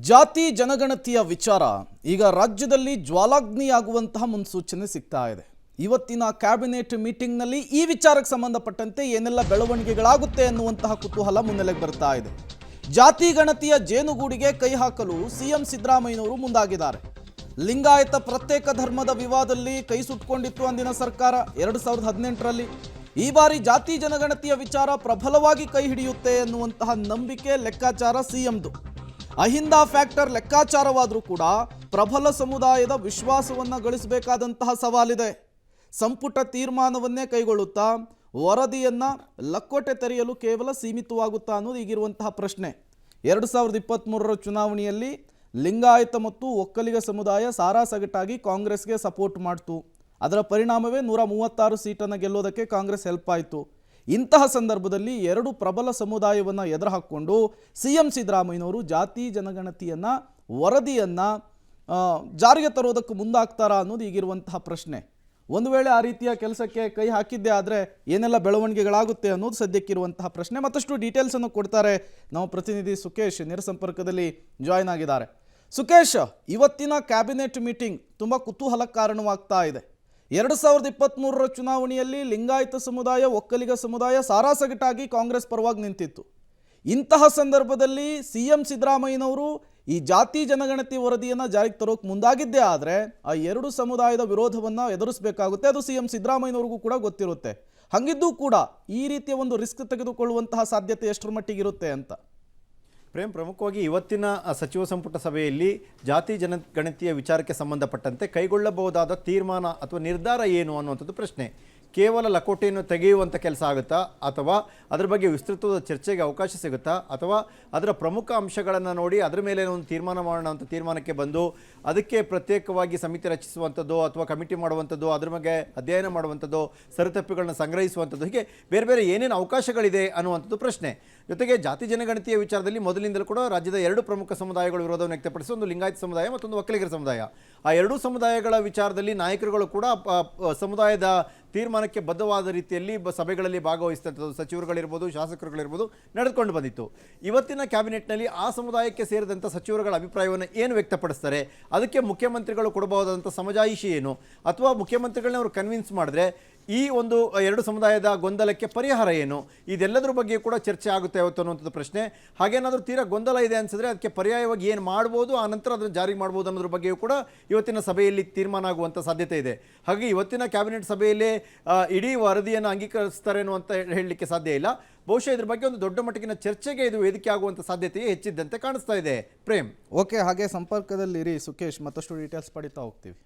ಜಾತಿ ಜನಗಣತಿಯ ವಿಚಾರ ಈಗ ರಾಜ್ಯದಲ್ಲಿ ಜ್ವಾಲಾಗ್ನಿಯಾಗುವಂತಹ ಮುನ್ಸೂಚನೆ ಸಿಗ್ತಾ ಇದೆ. ಇವತ್ತಿನ ಕ್ಯಾಬಿನೆಟ್ ಮೀಟಿಂಗ್ನಲ್ಲಿ ಈ ವಿಚಾರಕ್ಕೆ ಸಂಬಂಧಪಟ್ಟಂತೆ ಏನೆಲ್ಲ ಬೆಳವಣಿಗೆಗಳಾಗುತ್ತೆ ಅನ್ನುವಂತಹ ಕುತೂಹಲ ಮುನ್ನೆಲೆಗೆ ಬರ್ತಾ ಇದೆ. ಜಾತಿ ಗಣತಿಯ ಜೇನುಗೂಡಿಗೆ ಕೈ ಹಾಕಲು ಸಿಎಂ ಸಿದ್ದರಾಮಯ್ಯನವರು ಮುಂದಾಗಿದ್ದಾರೆ. ಲಿಂಗಾಯತ ಪ್ರತ್ಯೇಕ ಧರ್ಮದ ವಿವಾದದಲ್ಲಿ ಕೈ ಸುಟ್ಕೊಂಡಿತ್ತು ಅಂದಿನ ಸರ್ಕಾರ 2018ರಲ್ಲಿ. ಈ ಬಾರಿ ಜಾತಿ ಜನಗಣತಿಯ ವಿಚಾರ ಪ್ರಬಲವಾಗಿ ಕೈ ಹಿಡಿಯುತ್ತೆ ಎನ್ನುವಂತಹ ನಂಬಿಕೆ ಲೆಕ್ಕಾಚಾರ ಸಿಎಂದು. ಅಹಿಂದ ಫ್ಯಾಕ್ಟರ್ ಲೆಕ್ಕಾಚಾರವಾದರೂ ಕೂಡ ಪ್ರಬಲ ಸಮುದಾಯದ ವಿಶ್ವಾಸವನ್ನು ಗಳಿಸಬೇಕಾದಂತಹ ಸವಾಲಿದೆ. ಸಂಪುಟ ತೀರ್ಮಾನವನ್ನೇ ಕೈಗೊಳ್ಳುತ್ತಾ ವರದಿಯನ್ನು ಲಕ್ಕೋಟೆ ತೆರೆಯಲು ಕೇವಲ ಸೀಮಿತವಾಗುತ್ತಾ ಅನ್ನೋದು ಈಗಿರುವಂತಹ ಪ್ರಶ್ನೆ. 2023ರ ಚುನಾವಣೆಯಲ್ಲಿ ಲಿಂಗಾಯತ ಮತ್ತು ಒಕ್ಕಲಿಗ ಸಮುದಾಯ ಸಾರಾಸಗಟಾಗಿ ಕಾಂಗ್ರೆಸ್ಗೆ ಸಪೋರ್ಟ್ ಮಾಡ್ತು. ಅದರ ಪರಿಣಾಮವೇ 136 ಸೀಟನ್ನು ಗೆಲ್ಲೋದಕ್ಕೆ ಕಾಂಗ್ರೆಸ್ ಹೆಲ್ಪ್ ಆಯಿತು. ಇಂತಹ ಸಂದರ್ಭದಲ್ಲಿ ಎರಡು ಪ್ರಬಲ ಸಮುದಾಯವನ್ನು ಎದುರು ಹಾಕ್ಕೊಂಡು ಸಿಎಂ ಸಿದ್ದರಾಮಯ್ಯನವರು ಜಾತಿ ಜನಗಣತಿಯನ್ನು ವರದಿಯನ್ನು ಜಾರಿಗೆ ತರೋದಕ್ಕೆ ಮುಂದಾಗ್ತಾರಾ ಅನ್ನೋದು ಈಗಿರುವಂತಹ ಪ್ರಶ್ನೆ. ಒಂದು ವೇಳೆ ಆ ರೀತಿಯ ಕೆಲಸಕ್ಕೆ ಕೈ ಹಾಕಿದ್ದೇ ಆದರೆ ಏನೆಲ್ಲ ಬೆಳವಣಿಗೆಗಳಾಗುತ್ತೆ ಅನ್ನೋದು ಸದ್ಯಕ್ಕಿರುವಂತಹ ಪ್ರಶ್ನೆ. ಮತ್ತಷ್ಟು ಡೀಟೇಲ್ಸನ್ನು ಕೊಡ್ತಾರೆ ನಮ್ಮ ಪ್ರತಿನಿಧಿ ಸುಕೇಶ್, ನೇರ ಸಂಪರ್ಕದಲ್ಲಿ ಜಾಯ್ನ್ ಆಗಿದ್ದಾರೆ. ಸುಕೇಶ್, ಇವತ್ತಿನ ಕ್ಯಾಬಿನೆಟ್ ಮೀಟಿಂಗ್ ತುಂಬ ಕುತೂಹಲಕ್ಕೆ ಕಾರಣವಾಗ್ತಾ ಇದೆ. 2023ರ ಚುನಾವಣೆಯಲ್ಲಿ ಲಿಂಗಾಯತ ಸಮುದಾಯ ಒಕ್ಕಲಿಗ ಸಮುದಾಯ ಸಾರಾಸಗಟಾಗಿ ಕಾಂಗ್ರೆಸ್ ಪರವಾಗಿ ನಿಂತಿತ್ತು. ಇಂತಹ ಸಂದರ್ಭದಲ್ಲಿ ಸಿಎಂ ಸಿದ್ದರಾಮಯ್ಯನವರು ಈ ಜಾತಿ ಜನಗಣತಿ ವರದಿಯನ್ನು ಜಾರಿಗೆ ತರೋಕೆ ಮುಂದಾಗಿದ್ದೇ ಆದರೆ ಆ ಎರಡು ಸಮುದಾಯದ ವಿರೋಧವನ್ನು ಎದುರಿಸಬೇಕಾಗುತ್ತೆ. ಅದು ಸಿಎಂ ಸಿದ್ದರಾಮಯ್ಯನವ್ರಿಗೂ ಕೂಡ ಗೊತ್ತಿರುತ್ತೆ. ಹಾಗಿದ್ದೂ ಕೂಡ ಈ ರೀತಿಯ ಒಂದು ರಿಸ್ಕ್ ತೆಗೆದುಕೊಳ್ಳುವಂತಹ ಸಾಧ್ಯತೆ ಎಷ್ಟರ ಮಟ್ಟಿಗಿರುತ್ತೆ ಅಂತ? ಪ್ರೇಮ್, ಪ್ರಮುಖವಾಗಿ ಇವತ್ತಿನ ಸಚಿವ ಸಂಪುಟ ಸಭೆಯಲ್ಲಿ ಜಾತಿ ಜನಗಣತಿಯ ವಿಚಾರಕ್ಕೆ ಸಂಬಂಧಪಟ್ಟಂತೆ ಕೈಗೊಳ್ಳಬಹುದಾದ ತೀರ್ಮಾನ ಅಥವಾ ನಿರ್ಧಾರ ಏನು ಅನ್ನುವಂಥದ್ದು ಪ್ರಶ್ನೆ. ಕೇವಲ ಲಕೋಟೆಯನ್ನು ತೆಗೆಯುವಂಥ ಕೆಲಸ ಆಗುತ್ತಾ, ಅಥವಾ ಅದರ ಬಗ್ಗೆ ವಿಸ್ತೃತವಾದ ಚರ್ಚೆಗೆ ಅವಕಾಶ ಸಿಗುತ್ತಾ, ಅಥವಾ ಅದರ ಪ್ರಮುಖ ಅಂಶಗಳನ್ನು ನೋಡಿ ಅದರ ಮೇಲೆ ಒಂದು ತೀರ್ಮಾನ ಮಾಡೋಣ ಅಂತ ತೀರ್ಮಾನಕ್ಕೆ ಬಂದು ಅದಕ್ಕೆ ಪ್ರತ್ಯೇಕವಾಗಿ ಸಮಿತಿ ರಚಿಸುವಂಥದ್ದು ಅಥವಾ ಕಮಿಟಿ ಮಾಡುವಂಥದ್ದು, ಅದರ ಬಗ್ಗೆ ಅಧ್ಯಯನ ಮಾಡುವಂಥದ್ದು, ಸರಿತಪ್ಪುಗಳನ್ನ ಸಂಗ್ರಹಿಸುವಂಥದ್ದು, ಹೀಗೆ ಬೇರೆ ಬೇರೆ ಏನೇನು ಅವಕಾಶಗಳಿದೆ ಅನ್ನುವಂಥದ್ದು ಪ್ರಶ್ನೆ. ಜೊತೆಗೆ ಜಾತಿ ಜನಗಣತಿಯ ವಿಚಾರದಲ್ಲಿ ಮೊದಲಿಂದಲೂ ಕೂಡ ರಾಜ್ಯದ ಎರಡು ಪ್ರಮುಖ ಸಮುದಾಯಗಳು ವಿರೋಧವನ್ನು ವ್ಯಕ್ತಪಡಿಸಿ, ಒಂದು ಲಿಂಗಾಯತ ಸಮುದಾಯ ಮತ್ತೊಂದು ಒಕ್ಕಲಿಗರ ಸಮುದಾಯ. ಆ ಎರಡೂ ಸಮುದಾಯಗಳ ವಿಚಾರದಲ್ಲಿ ನಾಯಕರುಗಳು ಕೂಡ ಸಮುದಾಯದ ತೀರ್ಮಾನಕ್ಕೆ ಬದ್ಧವಾದ ರೀತಿಯಲ್ಲಿ ಸಭೆಗಳಲ್ಲಿ ಭಾಗವಹಿಸಿದಂಥದ್ದು ಸಚಿವರುಗಳಿರ್ಬೋದು, ಶಾಸಕರುಗಳಿರ್ಬೋದು ನಡೆದುಕೊಂಡು ಬಂದಿತ್ತು. ಇವತ್ತಿನ ಕ್ಯಾಬಿನೆಟ್ನಲ್ಲಿ ಆ ಸಮುದಾಯಕ್ಕೆ ಸೇರಿದಂಥ ಸಚಿವರುಗಳ ಅಭಿಪ್ರಾಯವನ್ನು ಏನು ವ್ಯಕ್ತಪಡಿಸ್ತಾರೆ, ಅದಕ್ಕೆ ಮುಖ್ಯಮಂತ್ರಿಗಳು ಕೊಡಬಹುದಾದಂಥ ಸಮಜಾಯಿಷಿ ಏನು, ಅಥವಾ ಮುಖ್ಯಮಂತ್ರಿಗಳನ್ನ ಅವರು ಕನ್ವಿನ್ಸ್ ಮಾಡಿದ್ರೆ ಈ ಒಂದು ಎರಡು ಸಮುದಾಯದ ಗೊಂದಲಕ್ಕೆ ಪರಿಹಾರ ಏನು, ಇದೆಲ್ಲದರ ಬಗ್ಗೆ ಕೂಡ ಚರ್ಚೆ ಆಗುತ್ತೆ ಇವತ್ತು ಅನ್ನುವಂಥದ್ದು ಪ್ರಶ್ನೆ. ಹಾಗೇನಾದರೂ ತೀರಾ ಗೊಂದಲ ಇದೆ ಅನಿಸಿದ್ರೆ ಅದಕ್ಕೆ ಪರ್ಯಾಯವಾಗಿ ಏನು ಮಾಡ್ಬೋದು, ಆ ನಂತರ ಅದನ್ನು ಜಾರಿ ಮಾಡ್ಬೋದು ಅನ್ನೋದ್ರ ಬಗ್ಗೆಯೂ ಕೂಡ ಇವತ್ತಿನ ಸಭೆಯಲ್ಲಿ ತೀರ್ಮಾನ ಆಗುವಂಥ ಸಾಧ್ಯತೆ ಇದೆ. ಹಾಗೆ ಇವತ್ತಿನ ಕ್ಯಾಬಿನೆಟ್ ಸಭೆಯಲ್ಲಿ ಇಡೀ ವರದಿಯನ್ನು ಅಂಗೀಕರಿಸ್ತಾರೆ ಅನ್ನುವಂತ ಹೇಳಲಿಕ್ಕೆ ಸಾಧ್ಯ ಇಲ್ಲ. ಬಹುಶಃ ಇದ್ರ ಬಗ್ಗೆ ಒಂದು ದೊಡ್ಡ ಮಟ್ಟಿನ ಚರ್ಚೆಗೆ ಇದು ವೇದಿಕೆ ಆಗುವಂಥ ಸಾಧ್ಯತೆಯೇ ಹೆಚ್ಚಿದ್ದಂತೆ ಕಾಣಿಸ್ತಾ ಇದೆ. ಪ್ರೇಮ್, ಓಕೆ, ಹಾಗೆ ಸಂಪರ್ಕದಲ್ಲಿರಿ ಸುಕೇಶ್, ಮತ್ತಷ್ಟು ಡೀಟೇಲ್ಸ್ ಪಡಿತಾ ಹೋಗ್ತೀವಿ.